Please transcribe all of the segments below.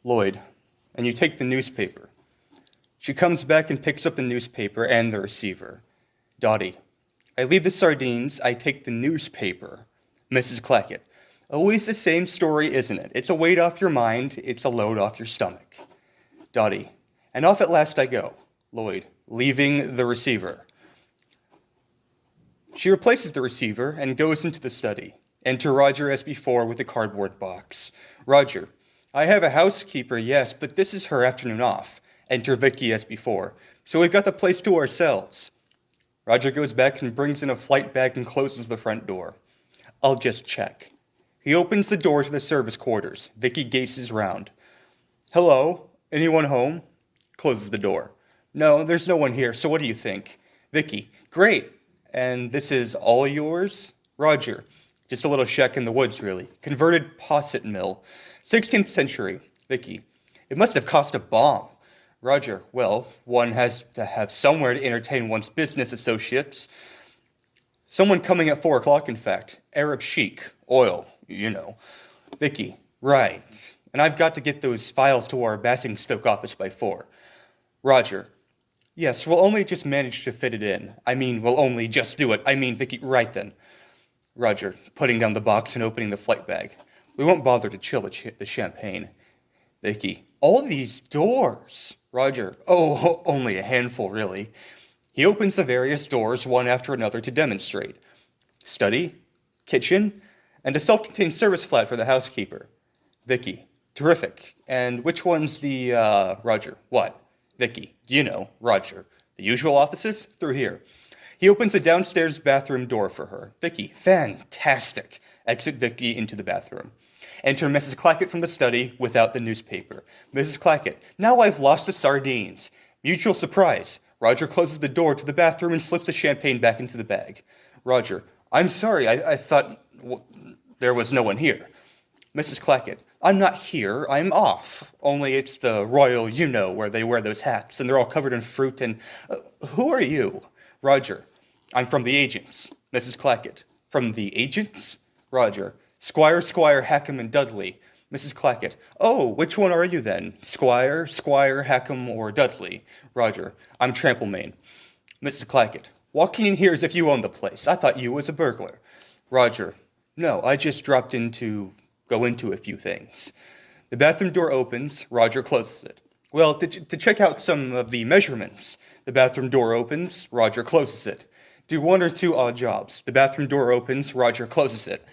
Lloyd, and you take the newspaper. She comes back and picks up the newspaper and the receiver. Dottie, I leave the sardines, I take the newspaper. Mrs. Clackett, always the same story, isn't it? It's a weight off your mind, it's a load off your stomach. Dottie, and off at last I go. Lloyd, leaving the receiver. She replaces the receiver and goes into the study. Enter Roger as before with a cardboard box. Roger, I have a housekeeper, yes, but this is her afternoon off. Enter Vicky as before. So we've got the place to ourselves. Roger goes back and brings in a flight bag and closes the front door. I'll just check. He opens the door to the service quarters. Vicky gazes round. Hello? Anyone home? Closes the door. No, there's no one here, so what do you think? Vicky, great. And this is all yours? Roger, just a little shack in the woods, really. Converted posset mill. 16th century. Vicky, it must have cost a bomb. Roger, well, one has to have somewhere to entertain one's business associates. Someone coming at 4 o'clock, in fact. Arab chic. Oil, you know. Vicky, right. And I've got to get those files to our Basingstoke office by 4. Roger, yes, we'll only just manage to fit it in. I mean, we'll only just do it. I mean, Vicky, right then. Roger, putting down the box and opening the flight bag. We won't bother to chill the champagne. Vicky, all these doors. Roger, oh, only a handful, really. He opens the various doors one after another to demonstrate. Study, kitchen, and a self-contained service flat for the housekeeper. Vicky, terrific. And which one's the, Roger, what? Vicky, you know, Roger. The usual offices? Through here. He opens the downstairs bathroom door for her. Vicky, fantastic. Exit Vicky into the bathroom. Enter Mrs. Clackett from the study without the newspaper. Mrs. Clackett, now I've lost the sardines. Mutual surprise. Roger closes the door to the bathroom and slips the champagne back into the bag. Roger, I'm sorry, I thought there was no one here. Mrs. Clackett, I'm not here, I'm off. Only it's the Royal, you know, where they wear those hats, and they're all covered in fruit, and... who are you? Roger, I'm from the agents. Mrs. Clackett, from the agents? Roger, Squire, Hackham, and Dudley. Mrs. Clackett, oh, which one are you then? Squire, Hackham, or Dudley? Roger, I'm Tramplemain. Mrs. Clackett, walking in here as if you owned the place. I thought you was a burglar. Roger, no, I just dropped in to go into a few things. The bathroom door opens. Roger closes it. Well, to check out some of the measurements. The bathroom door opens. Roger closes it. Do 1 or 2 odd jobs. The bathroom door opens. Roger closes it.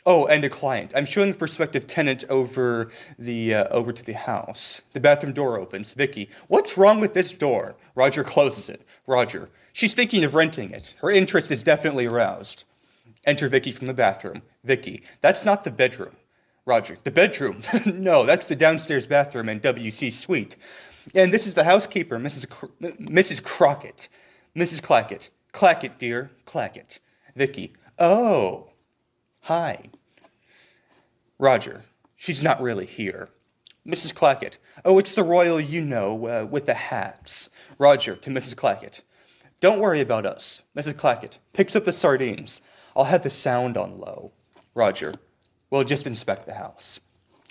Oh, and a client. I'm showing a prospective tenant over to the house. The bathroom door opens. Vicky, what's wrong with this door? Roger closes it. Roger, she's thinking of renting it. Her interest is definitely aroused. Enter Vicky from the bathroom. Vicky, that's not the bedroom. Roger, the bedroom? No, that's the downstairs bathroom and WC suite. And this is the housekeeper, Mrs. Crockett. Mrs. Clackett. Clackett, dear. Clackett. Vicky, oh. Hi. Roger, she's not really here. Mrs. Clackett, oh, it's the Royal, you know, with the hats. Roger, to Mrs. Clackett, don't worry about us. Mrs. Clackett picks up the sardines. I'll have the sound on low. Roger, we'll just inspect the house.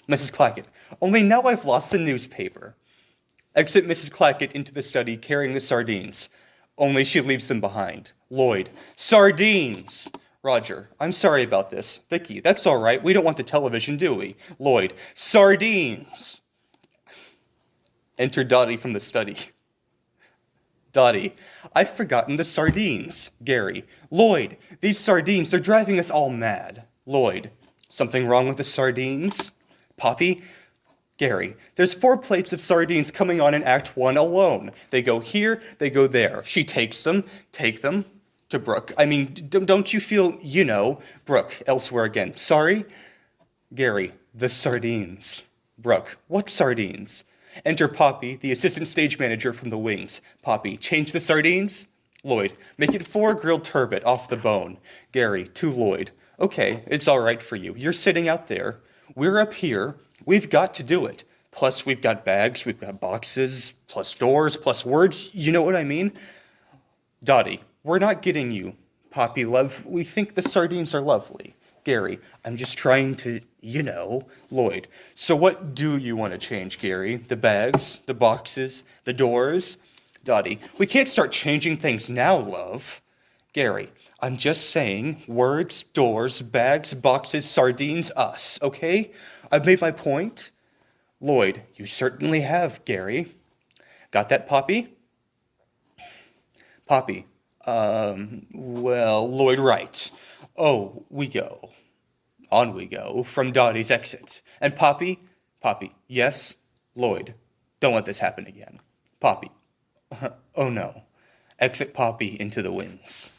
Mrs. Clackett, only now I've lost the newspaper. Exit Mrs. Clackett into the study carrying the sardines. Only she leaves them behind. Lloyd, sardines! Roger, I'm sorry about this. Vicky, that's all right. We don't want the television, do we? Lloyd, sardines! Enter Dottie from the study. Dottie, I've forgotten the sardines. Gary, Lloyd, these sardines, they're driving us all mad. Lloyd, something wrong with the sardines? Poppy, Gary, there's 4 plates of sardines coming on in Act 1 alone. They go here, they go there. She takes them, take them. To Brooke. I mean, don't you feel, you know, Brooke, elsewhere again. Sorry? Gary, the sardines. Brooke, what sardines? Enter Poppy, the assistant stage manager from the wings. Poppy, change the sardines? Lloyd, make it 4 grilled turbot off the bone. Gary, to Lloyd. Okay, it's all right for you. You're sitting out there. We're up here. We've got to do it. Plus, we've got bags, we've got boxes, plus doors, plus words. You know what I mean? Dottie, we're not getting you, Poppy, love. We think the sardines are lovely. Gary, I'm just trying to, You know, Lloyd. So what do you want to change, Gary? The bags, the boxes, the doors? Dottie, we can't start changing things now, love. Gary, I'm just saying words, doors, bags, boxes, sardines, us, okay? I've made my point. Lloyd, you certainly have, Gary. Got that, Poppy? Poppy, well, Lloyd, right. Oh, we go. On we go, from Dottie's exit. And Poppy, yes? Lloyd, don't let this happen again. Poppy, oh no. Exit Poppy into the winds.